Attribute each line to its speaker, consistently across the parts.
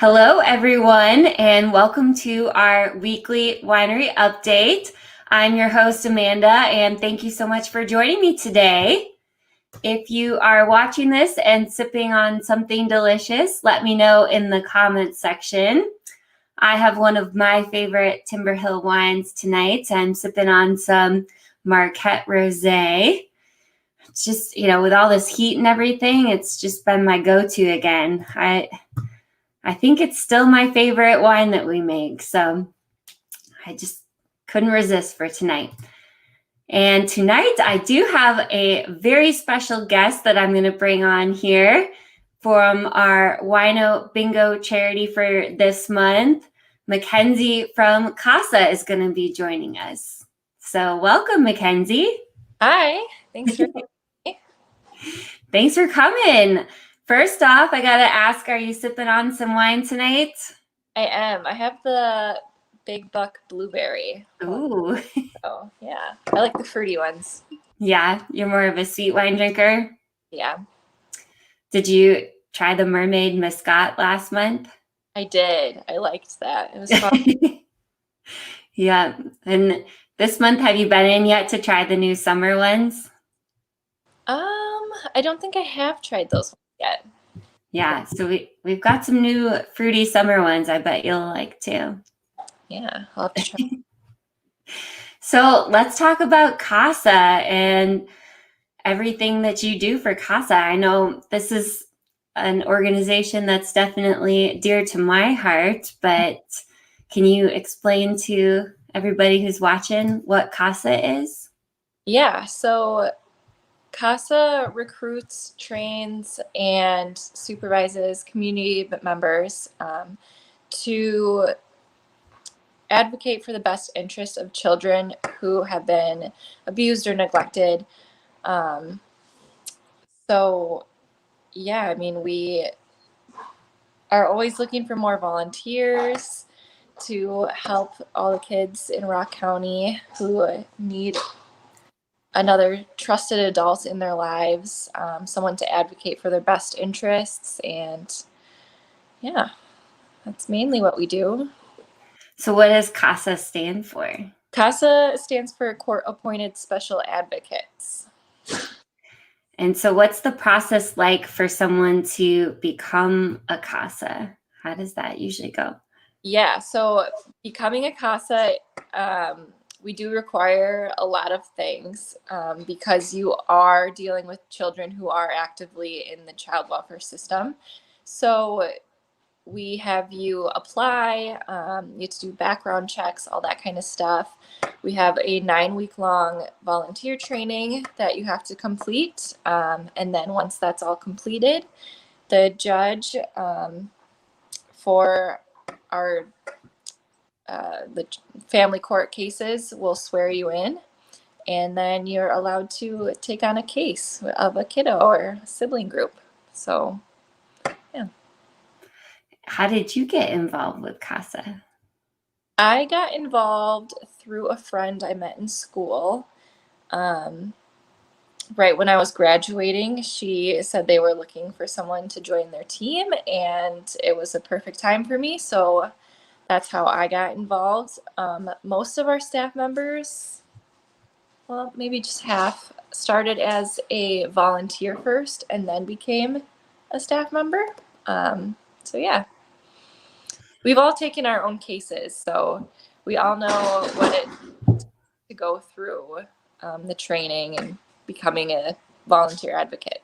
Speaker 1: Hello, everyone, and welcome to our weekly winery update. I'm your host, Amanda, and thank you so much for joining me today. If you are watching this and sipping on something delicious, let me know in the comments section. I have one of my favorite Timber Hill wines tonight. I'm sipping on some Marquette Rosé. It's just, with all this heat and everything, it's just been my go-to again. I think it's still my favorite wine that we make, so I just couldn't resist for tonight. And tonight I do have a very special guest that I'm going to bring on here from our Wino Bingo charity for this month. Mackenzie from Casa is going to be joining us. So welcome, Mackenzie.
Speaker 2: Hi, thanks for having me.
Speaker 1: Thanks for coming. First off, I got to ask, are you sipping on some wine tonight?
Speaker 2: I am. I have the Big Buck Blueberry.
Speaker 1: Ooh.
Speaker 2: So, yeah. I like the fruity ones.
Speaker 1: Yeah, you're more of a sweet wine drinker?
Speaker 2: Yeah.
Speaker 1: Did you try the Mermaid Muscat last month?
Speaker 2: I did. I liked that. It was fun.
Speaker 1: Yeah. And this month, have you been in yet to try the new summer ones?
Speaker 2: I don't think I have tried those ones yet.
Speaker 1: Yeah, so we've got some new fruity summer ones I bet you'll like too.
Speaker 2: Yeah, I'll have to try.
Speaker 1: So let's talk about Casa and everything that you do for Casa. I know this is an organization that's definitely dear to my heart, but can you explain to everybody who's watching what Casa is?
Speaker 2: Yeah, so CASA recruits, trains, and supervises community members to advocate for the best interest of children who have been abused or neglected. Um, so, yeah, I mean, we are always looking for more volunteers to help all the kids in Rock County who need another trusted adult in their lives, someone to advocate for their best interests. And yeah, that's mainly what we do.
Speaker 1: So what does CASA stand for?
Speaker 2: CASA stands for Court Appointed Special Advocates.
Speaker 1: And so what's the process like for someone to become a CASA? How does that usually go?
Speaker 2: Yeah, so becoming a CASA, we do require a lot of things because you are dealing with children who are actively in the child welfare system. So we have you apply, you have to do background checks, all that kind of stuff. We have a 9-week-long volunteer training that you have to complete. And then once that's all completed, the judge for our the family court cases will swear you in, and then you're allowed to take on a case of a kiddo or a sibling group. So, yeah.
Speaker 1: How did you get involved with CASA?
Speaker 2: I got involved through a friend I met in school. Right when I was graduating, she said they were looking for someone to join their team, and it was a perfect time for me. So that's how I got involved. Most of our staff members, well, maybe just half, started as a volunteer first and then became a staff member. So yeah, we've all taken our own cases, so we all know what it to go through the training and becoming a volunteer advocate.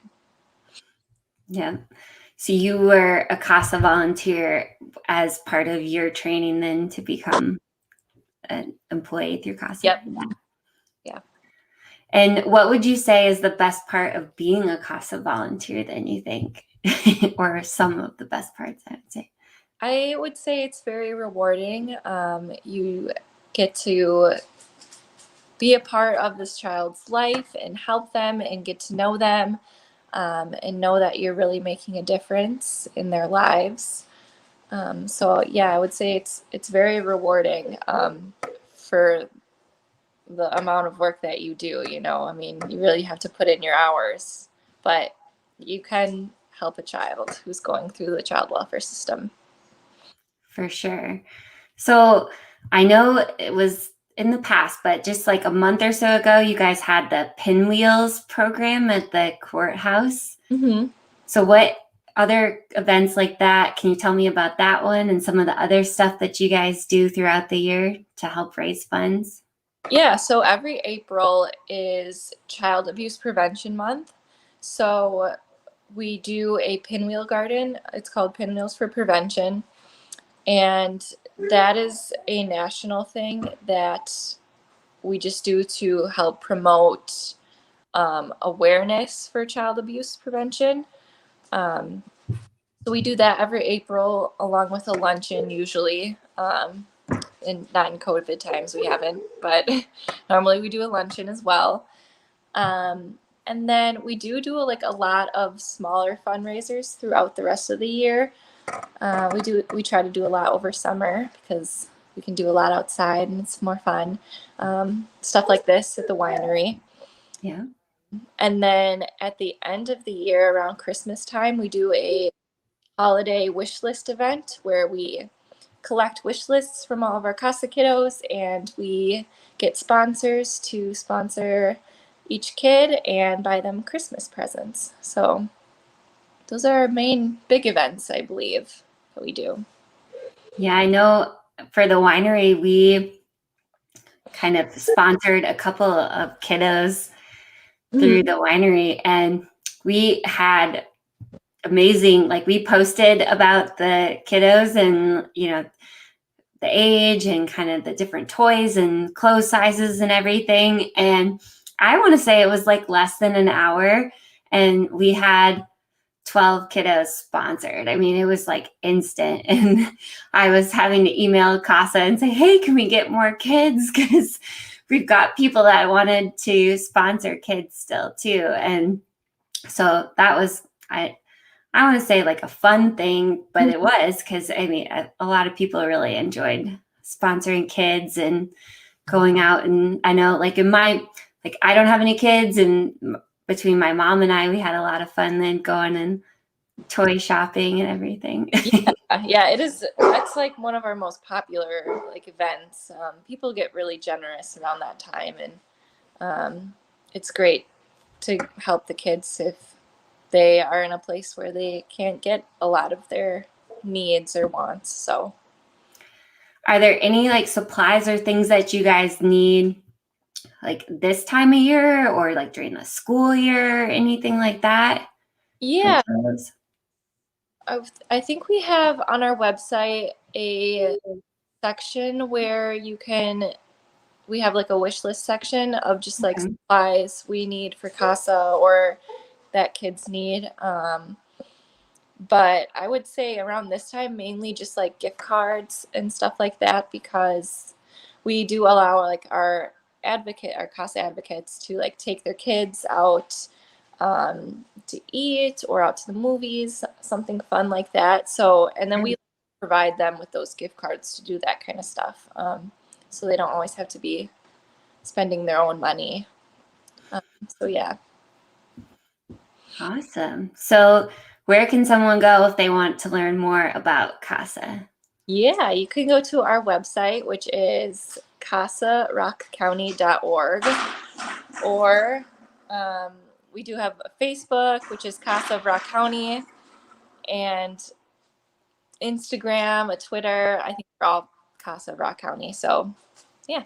Speaker 1: Yeah. So you were a CASA volunteer as part of your training then to become an employee through CASA?
Speaker 2: Yep.
Speaker 1: Yeah. And what would you say is the best part of being a CASA volunteer then, you think? Or some of the best parts, I would say.
Speaker 2: I would say it's very rewarding. You get to be a part of this child's life and help them and get to know them, and know that you're really making a difference in their lives. So yeah, I would say it's very rewarding for the amount of work that you do. I mean, you really have to put in your hours, but you can help a child who's going through the child welfare system.
Speaker 1: For sure. So I know it was in the past, but just like a month or so ago, you guys had the Pinwheels program at the courthouse.
Speaker 2: Mm-hmm.
Speaker 1: So what other events like that, can you tell me about that one and some of the other stuff that you guys do throughout the year to help raise funds?
Speaker 2: Yeah, so every April is Child Abuse Prevention Month. So we do a pinwheel garden. It's called Pinwheels for Prevention. And that is a national thing that we just do to help promote awareness for child abuse prevention. So we do that every April along with a luncheon usually. And not in COVID times, we haven't, but normally we do a luncheon as well. And then we do like a lot of smaller fundraisers throughout the rest of the year. We try to do a lot over summer because we can do a lot outside and it's more fun. Stuff like this at the winery.
Speaker 1: Yeah.
Speaker 2: And then at the end of the year, around Christmas time, we do a holiday wish list event where we collect wish lists from all of our Casa kiddos and we get sponsors to sponsor each kid and buy them Christmas presents. So those are our main big events, I believe, that we do.
Speaker 1: Yeah, I know for the winery, we kind of sponsored a couple of kiddos through the winery, and we had amazing, like we posted about the kiddos and, the age and kind of the different toys and clothes sizes and everything. And I want to say it was like less than an hour and we had 12 kiddos sponsored. I mean, it was like instant. And I was having to email Casa and say, hey, can we get more kids? Because we've got people that wanted to sponsor kids still too. And so that was, I want to say like a fun thing, but it was because I mean, a lot of people really enjoyed sponsoring kids and going out. And I know like I don't have any kids, and between my mom and I, we had a lot of fun then going and toy shopping and everything.
Speaker 2: Yeah, it is. That's like one of our most popular like events. People get really generous around that time, and it's great to help the kids if they are in a place where they can't get a lot of their needs or wants. So,
Speaker 1: are there any like supplies or things that you guys need like this time of year or like during the school year, anything like that?
Speaker 2: yeah, I think we have on our website a section where we have like a wish list section of just like supplies we need for Casa or that kids need. But I would say around this time, mainly just like gift cards and stuff like that, because we do allow like our Casa advocates to like take their kids out to eat or out to the movies, something fun like that. So, and then we provide them with those gift cards to do that kind of stuff. So they don't always have to be spending their own money. So yeah.
Speaker 1: Awesome. So where can someone go if they want to learn more about Casa?
Speaker 2: Yeah, you can go to our website, which is casarockcounty.org, or we do have a Facebook, which is Casa of Rock County, and Instagram, a Twitter. I think we're all Casa of Rock County. So, yeah.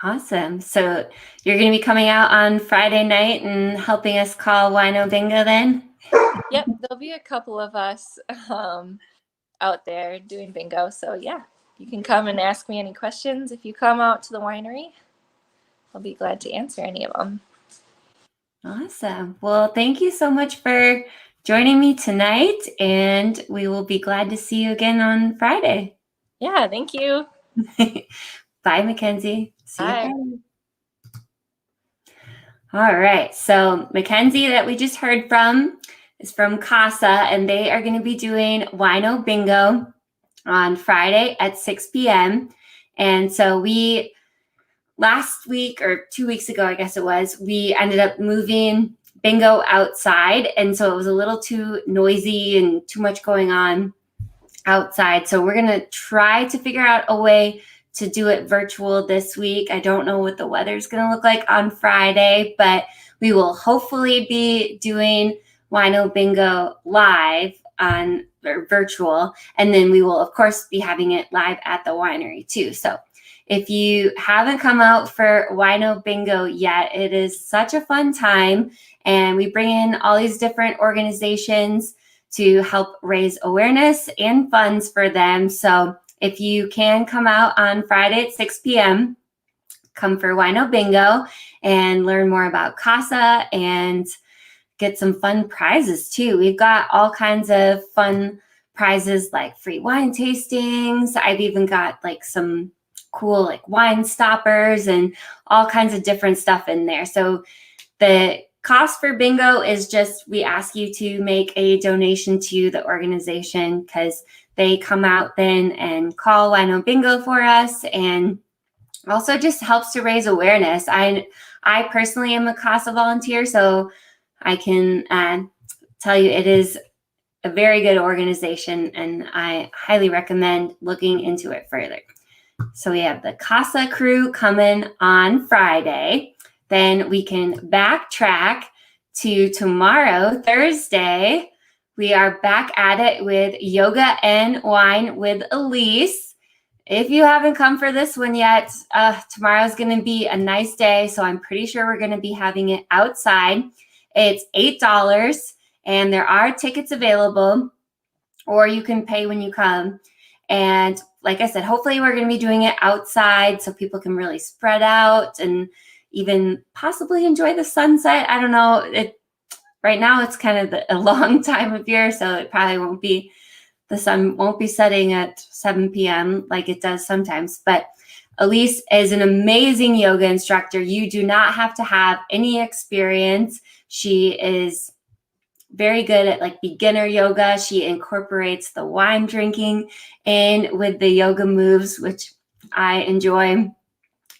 Speaker 1: Awesome. So you're going to be coming out on Friday night and helping us call Wino Bingo then?
Speaker 2: Yep, there'll be a couple of us out there doing bingo. So, yeah, you can come and ask me any questions if you come out to the winery. I'll be glad to answer any of them.
Speaker 1: Awesome. Well, thank you so much for joining me tonight, and we will be glad to see you again on Friday.
Speaker 2: Yeah, thank you.
Speaker 1: Bye, Mackenzie. See you
Speaker 2: Bye.
Speaker 1: Friday. All right. So Mackenzie that we just heard from is from Casa, and they are going to be doing Wino Bingo on Friday at 6 p.m. And so last week or 2 weeks ago, I guess it was, we ended up moving bingo outside. And so it was a little too noisy and too much going on outside. So we're going to try to figure out a way to do it virtual this week. I don't know what the weather's going to look like on Friday, but we will hopefully be doing Wino Bingo live on or virtual. And then we will, of course, be having it live at the winery too. So if you haven't come out for Wino Bingo yet, it is such a fun time. And we bring in all these different organizations to help raise awareness and funds for them. So if you can come out on Friday at 6 p.m., come for Wino Bingo and learn more about CASA and get some fun prizes too. We've got all kinds of fun prizes like free wine tastings. I've even got like some cool like wine stoppers and all kinds of different stuff in there. So the cost for bingo is just we ask you to make a donation to the organization because they come out then and call Wino Bingo for us, and also just helps to raise awareness. I personally am a CASA volunteer, so I can tell you it is a very good organization, and I highly recommend looking into it further. So we have the CASA crew coming on Friday. Then we can backtrack to tomorrow, Thursday. We are back at it with Yoga and Wine with Elise. If you haven't come for this one yet, tomorrow's going to be a nice day, so I'm pretty sure we're going to be having it outside. It's $8, and there are tickets available, or you can pay when you come. And like I said, hopefully we're going to be doing it outside so people can really spread out and even possibly enjoy the sunset. I don't know. Right now it's kind of a long time of year, so it probably won't be, the sun won't be setting at 7 p.m. like it does sometimes. But Elise is an amazing yoga instructor. You do not have to have any experience. She is very good at like beginner yoga. She incorporates the wine drinking in with the yoga moves, which I enjoy.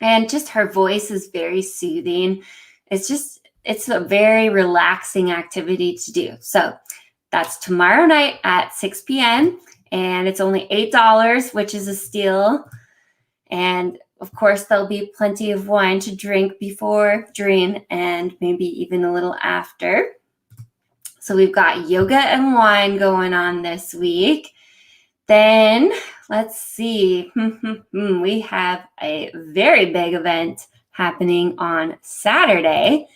Speaker 1: And just her voice is very soothing. It's a very relaxing activity to do. So that's tomorrow night at 6 p.m. and it's only $8, which is a steal. And of course, there'll be plenty of wine to drink before, during, and maybe even a little after. So we've got yoga and wine going on this week. Then let's see, we have a very big event happening on Saturday.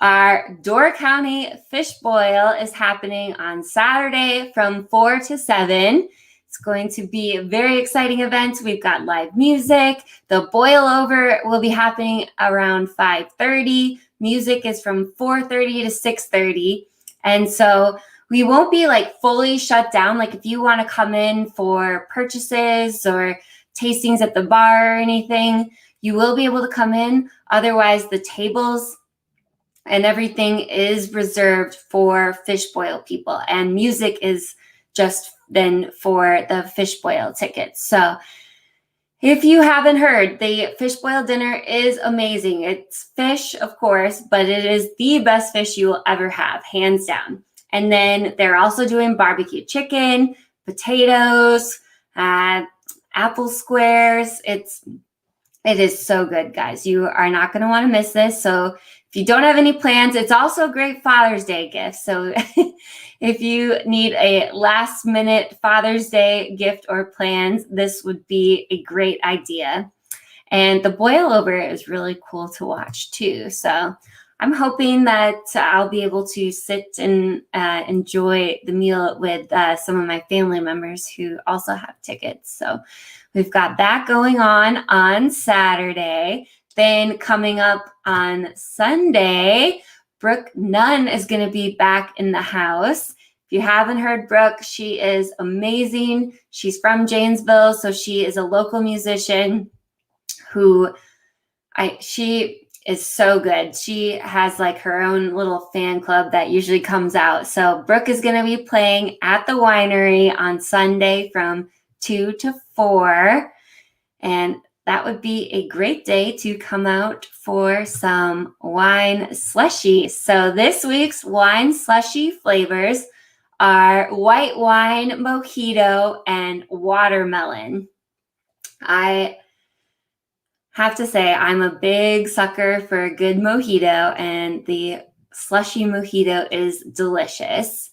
Speaker 1: Our Door County Fish Boil is happening on Saturday from 4 to 7. It's going to be a very exciting event. We've got live music. The boil over will be happening around 5:30. Music is from 4:30 to 6:30. And so we won't be like fully shut down. Like if you want to come in for purchases or tastings at the bar or anything, you will be able to come in. Otherwise, the tables and everything is reserved for fish boil people. And music is just then for the fish boil tickets. So if you haven't heard, the fish boil dinner is amazing. It's fish, of course, but it is the best fish you will ever have, hands down. And then they're also doing barbecue chicken, potatoes, apple squares. It is so good, guys. You are not going to want to miss this. So if you don't have any plans, it's also a great Father's Day gift. So if you need a last minute Father's Day gift or plans, this would be a great idea. And the boil over is really cool to watch too. So I'm hoping that I'll be able to sit and enjoy the meal with some of my family members who also have tickets. So we've got that going on Saturday. Then coming up on Sunday, Brooke Nunn is going to be back in the house. If you haven't heard Brooke, she is amazing. She's from Janesville, so she is a local musician she is so good. She has like her own little fan club that usually comes out. So Brooke is going to be playing at the winery on Sunday from 2 to 4. And that would be a great day to come out for some wine slushy. So this week's wine slushy flavors are white wine, mojito, and watermelon. I have to say I'm a big sucker for a good mojito, and the slushy mojito is delicious.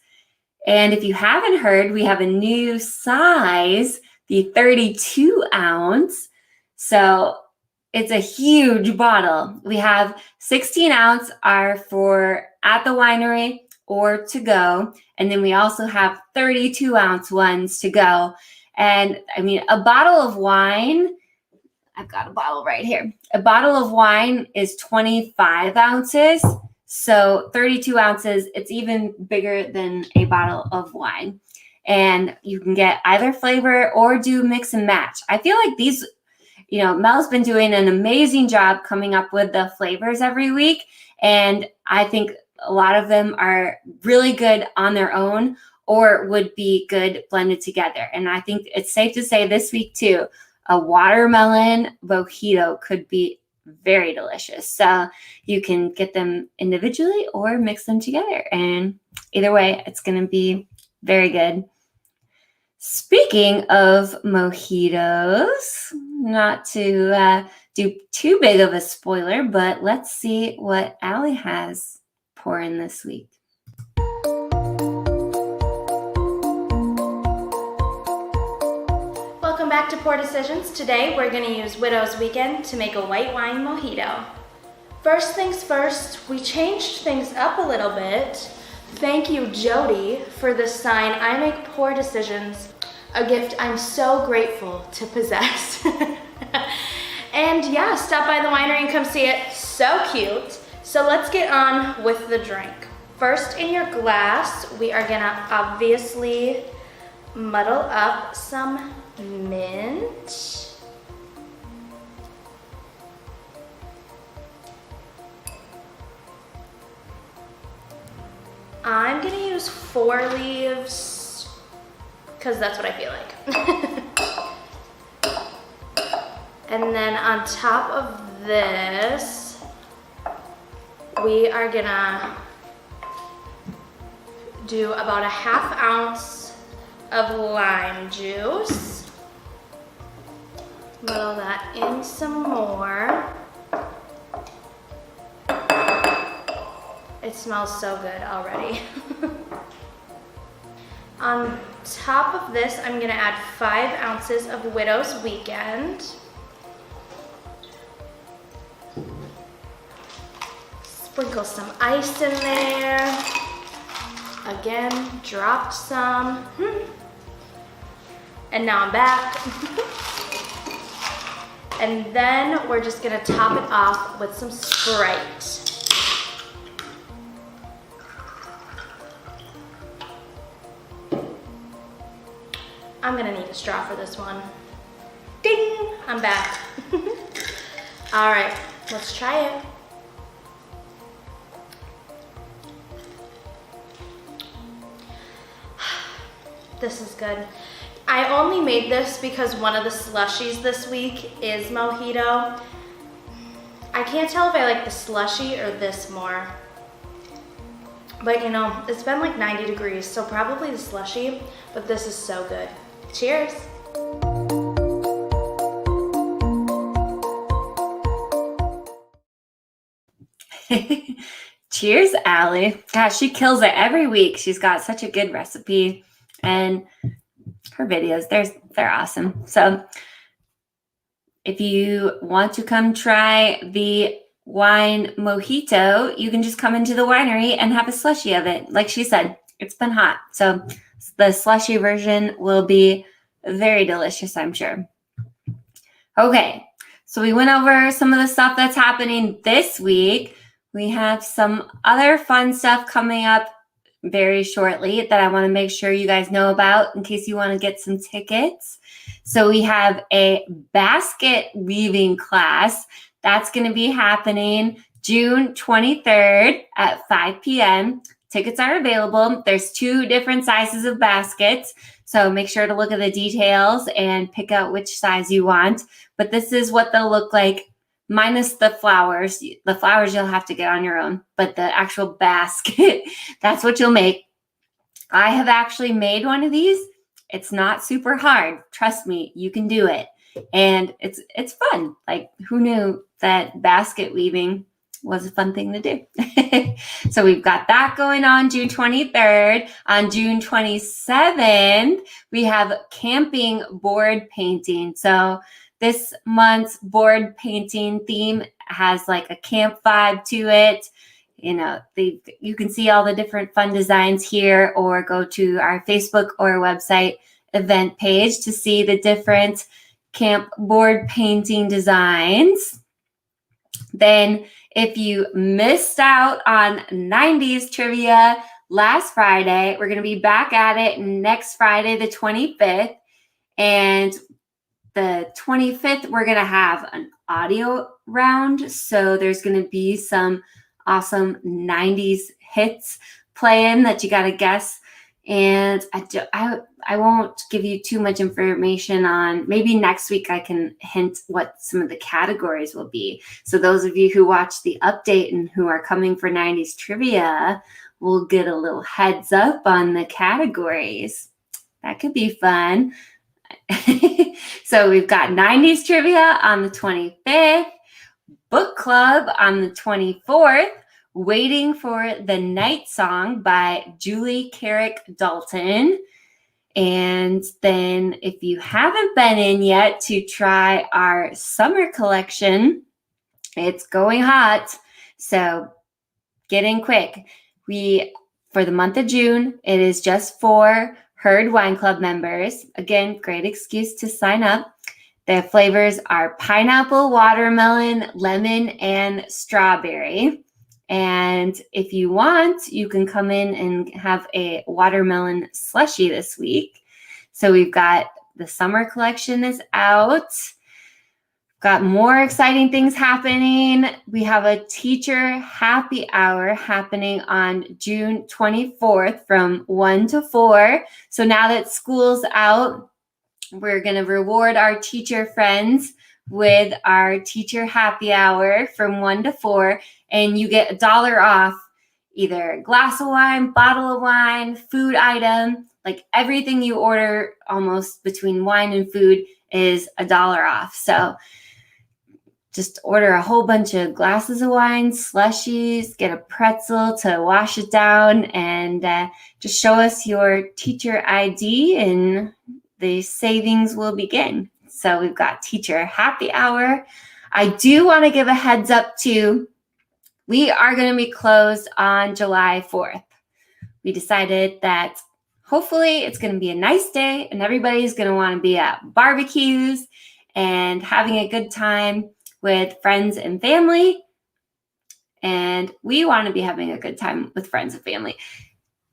Speaker 1: And if you haven't heard, we have a new size, the 32 ounce. So it's a huge bottle. We have 16 ounce are for at the winery or to go. And then we also have 32 ounce ones to go. And I mean, a bottle of wine, I've got a bottle right here. A bottle of wine is 25 ounces. So 32 ounces, it's even bigger than a bottle of wine. And you can get either flavor or do mix and match. I feel like these, Mel's been doing an amazing job coming up with the flavors every week. And I think a lot of them are really good on their own or would be good blended together. And I think it's safe to say this week too, a watermelon mojito could be very delicious. So you can get them individually or mix them together. And either way, it's going to be very good. Speaking of mojitos, not to do too big of a spoiler, but let's see what Allie has pouring this week.
Speaker 3: Welcome back to Pour Decisions. Today we're going to use Widow's Weekend to make a white wine mojito. First things first, we changed things up a little bit. Thank you, Jody, for this sign, I make poor decisions, a gift I'm so grateful to possess. And yeah, stop by the winery and come see it. So cute. So let's get on with the drink. First, in your glass, we are gonna obviously muddle up some mint. I'm gonna use 4 leaves because that's what I feel like. And then on top of this, we are gonna do about a 1/2 ounce of lime juice. Muddle that in some more. It smells so good already. On top of this, I'm gonna add 5 ounces of Widow's Weekend. Sprinkle some ice in there. Again, dropped some. And now I'm back. And then we're just gonna top it off with some Sprite. I'm gonna need a straw for this one. Ding, I'm back. All right, let's try it. This is good. I only made this because one of the slushies this week is mojito. I can't tell if I like the slushy or this more. But it's been like 90 degrees, so probably the slushy, but this is so good. Cheers.
Speaker 1: Cheers, Allie. Gosh, she kills it every week. She's got such a good recipe, and her videos, they're awesome. So if you want to come try the wine mojito, you can just come into the winery and have a slushie of it. Like she said, it's been hot. So the slushy version will be very delicious, I'm sure. Okay, so we went over some of the stuff that's happening this week. We have some other fun stuff coming up very shortly that I want to make sure you guys know about in case you want to get some tickets. So we have a basket weaving class that's going to be happening June 23rd at 5 p.m. Tickets are available. There's 2 different sizes of baskets, so make sure to look at the details and pick out which size you want. But this is what they'll look like, minus the flowers. The flowers you'll have to get on your own, but the actual basket, that's what you'll make. I have actually made one of these. It's not super hard. Trust me, you can do it. And it's fun. Like, who knew that basket weaving was a fun thing to do? So we've got that going on June 23rd. On June 27th, we have camping board painting. So this month's board painting theme has like a camp vibe to it. You know, you can see all the different fun designs here, or go to our Facebook or website event page to see the different camp board painting designs. Then if you missed out on 90s trivia last Friday, we're going to be back at it next Friday, the 25th. And the 25th, we're going to have an audio round. So there's going to be some awesome 90s hits playing that you got to guess. And I won't give you too much information on. Maybe next week I can hint what some of the categories will be. So those of you who watch the update and who are coming for 90s trivia will get a little heads up on the categories. That could be fun. So we've got 90s trivia on the 25th, book club on the 24th, Waiting for the Night Song by Julie Carrick Dalton. And then if you haven't been in yet to try our summer collection, it's going hot. So get in quick. For the month of June, it is just for Herd Wine Club members. Again, great excuse to sign up. The flavors are pineapple, watermelon, lemon, and strawberry. And if you want, you can come in and have a watermelon slushie this week. So we've got the summer collection is out. Got more exciting things happening. We have a teacher happy hour happening on June 24th from 1 to 4. So now that school's out, we're going to reward our teacher friends with our teacher happy hour from 1 to 4. And you get $1 off either a glass of wine, bottle of wine, food item. Like everything you order almost between wine and food is $1 off. So just order a whole bunch of glasses of wine, slushies, get a pretzel to wash it down, and just show us your teacher ID and the savings will begin. So we've got teacher happy hour. I do want to give a heads up too. We are going to be closed on July 4th. We decided that hopefully it's going to be a nice day and everybody's going to want to be at barbecues and having a good time with friends and family. And we want to be having a good time with friends and family.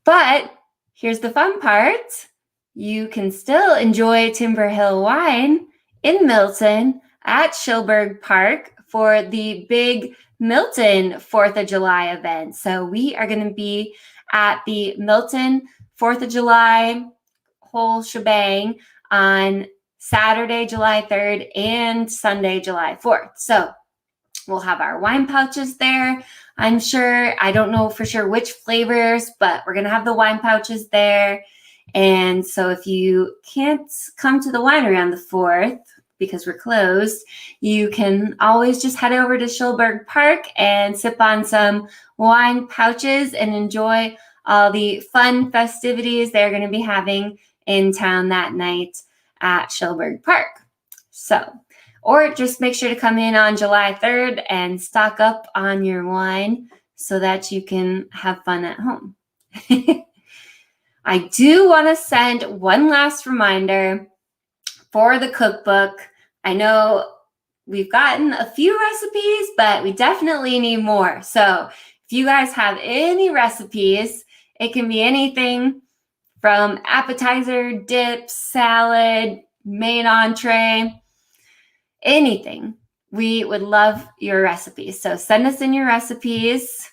Speaker 1: But here's the fun part. You can still enjoy Timber Hill wine in Milton at Schilberg Park for the big Milton 4th of July event. So we are going to be at the Milton 4th of July whole shebang on Saturday, July 3rd and Sunday, July 4th. So we'll have our wine pouches there. I'm sure, I don't know for sure which flavors, but we're going to have the wine pouches there. And so if you can't come to the winery on the 4th, because we're closed, you can always just head over to Schilberg Park and sip on some wine pouches and enjoy all the fun festivities they're going to be having in town that night at Schilberg Park. So, or just make sure to come in on July 3rd and stock up on your wine so that you can have fun at home. I do want to send one last reminder for the cookbook. I know we've gotten a few recipes, but we definitely need more. So if you guys have any recipes, it can be anything from appetizer, dip, salad, main entree, anything. We would love your recipes. So send us in your recipes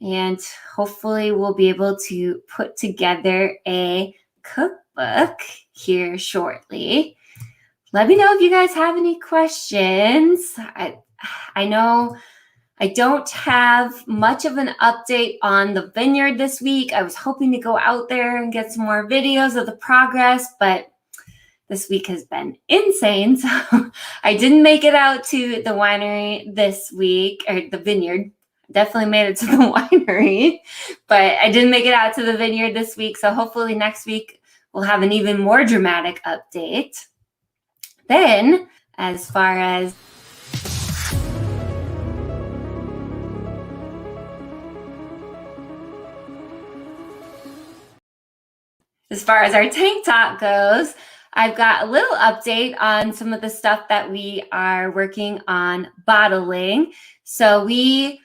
Speaker 1: and hopefully we'll be able to put together a cookbook here shortly. Let me know if you guys have any questions. I know I don't have much of an update on the vineyard this week. I was hoping to go out there and get some more videos of the progress, but this week has been insane. So I didn't make it out to the winery this week, or the vineyard. Definitely made it to the winery, but I didn't make it out to the vineyard this week. So hopefully next week we'll have an even more dramatic update. Then, as far as our tank top goes, I've got a little update on some of the stuff that we are working on bottling. So we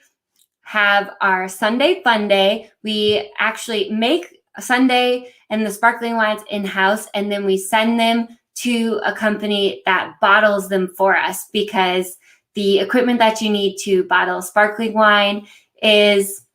Speaker 1: have our Sunday Fun Day. We actually make a Sunday and the sparkling wines in-house, and then we send them to a company that bottles them for us, because the equipment that you need to bottle sparkling wine is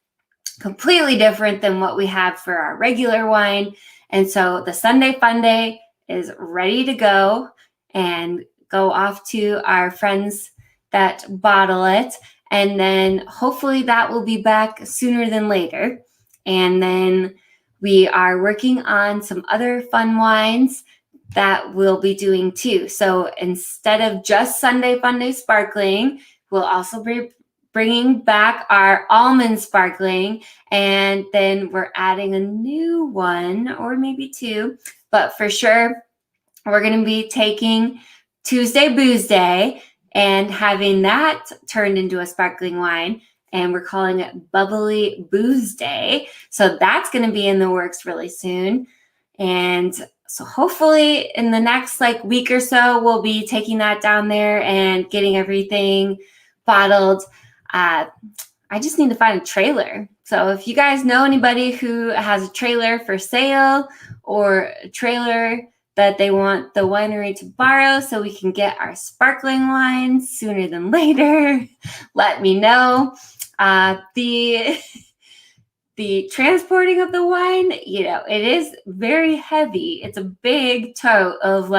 Speaker 1: completely different than what we have for our regular wine. And so the Sunday Fun Day is ready to go and go off to our friends that bottle it. And then hopefully that will be back sooner than later. And then we are working on some other fun wines that we'll be doing too. So instead of just Sunday Fun Day sparkling, we'll also be bringing back our almond sparkling, and then we're adding a new one, or maybe two, but for sure we're going to be taking Tuesday Booze Day and having that turned into a sparkling wine, and we're calling it Bubbly Booze Day. So that's going to be in the works really soon. And so hopefully in the next week or so, we'll be taking that down there and getting everything bottled. I just need to find a trailer. So if you guys know anybody who has a trailer for sale, or a trailer that they want the winery to borrow so we can get our sparkling wines sooner than later, let me know. The transporting of the wine, it is very heavy. It's a big tote of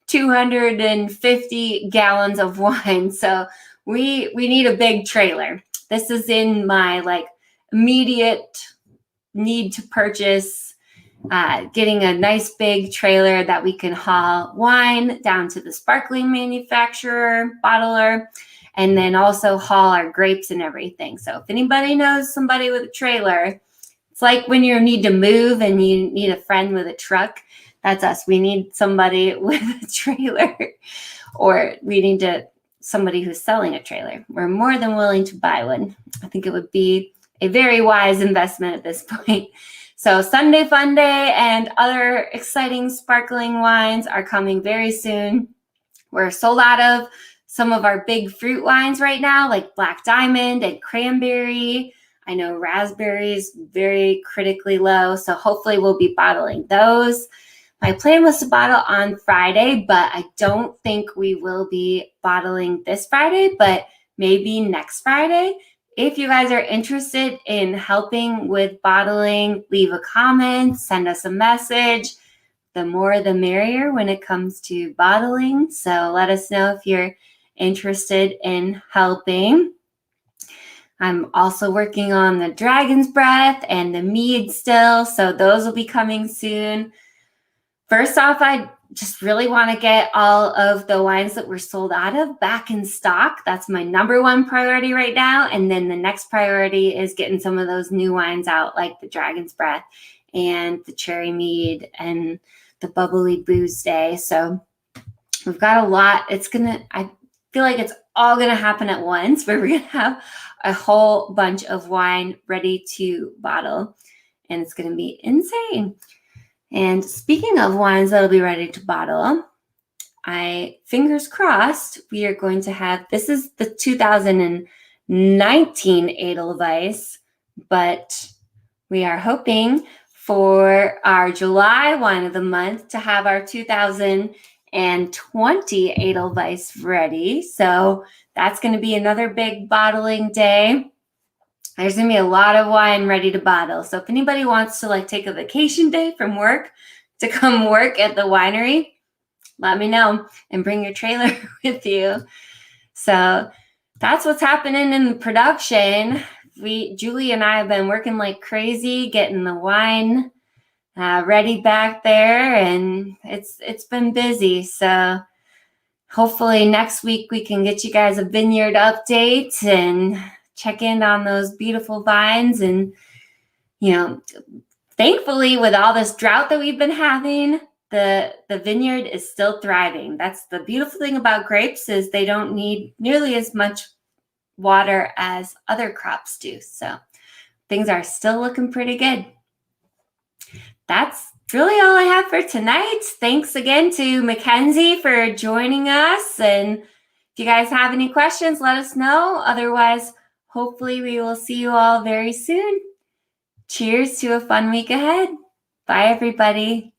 Speaker 1: 250 gallons of wine. So we need a big trailer. This is in my immediate need to purchase, getting a nice big trailer that we can haul wine down to the sparkling manufacturer, bottler, and then also haul our grapes and everything. So if anybody knows somebody with a trailer, it's like when you need to move and you need a friend with a truck. That's us. We need somebody with a trailer, or we need somebody who's selling a trailer. We're more than willing to buy one. I think it would be a very wise investment at this point. So Sunday Fun Day and other exciting sparkling wines are coming very soon. We're sold out of some of our big fruit wines right now, like Black Diamond and Cranberry. I know raspberry is very critically low, so hopefully we'll be bottling those. My plan was to bottle on Friday, but I don't think we will be bottling this Friday, but maybe next Friday. If you guys are interested in helping with bottling, leave a comment, send us a message. The more the merrier when it comes to bottling. So let us know if you're interested in helping. I'm also working on the Dragon's Breath and the mead still, so those will be coming soon. First off, I just really want to get all of the wines that we're sold out of back in stock. That's my number one priority right now. And then the next priority is getting some of those new wines out, like the Dragon's Breath and the Cherry Mead and the Bubbly Booze Day. So we've got a lot. I feel like it's all going to happen at once, where we're going to have a whole bunch of wine ready to bottle, and it's going to be insane. And speaking of wines that'll be ready to bottle, fingers crossed, we are going to have, this is the 2019 Edelweiss, but we are hoping for our July wine of the month to have our 2020 Edelweiss ready. So that's going to be another big bottling day. There's going to be a lot of wine ready to bottle. So if anybody wants to take a vacation day from work to come work at the winery, let me know and bring your trailer with you. So that's what's happening in the production. Julie and I have been working like crazy, getting the wine ready back there, and it's been busy. So hopefully next week we can get you guys a vineyard update and check in on those beautiful vines. And, thankfully with all this drought that we've been having, the vineyard is still thriving. That's the beautiful thing about grapes, is they don't need nearly as much water as other crops do. So things are still looking pretty good. That's really all I have for tonight. Thanks again to Mackenzie for joining us. And if you guys have any questions, let us know. Otherwise, hopefully we will see you all very soon. Cheers to a fun week ahead. Bye, everybody.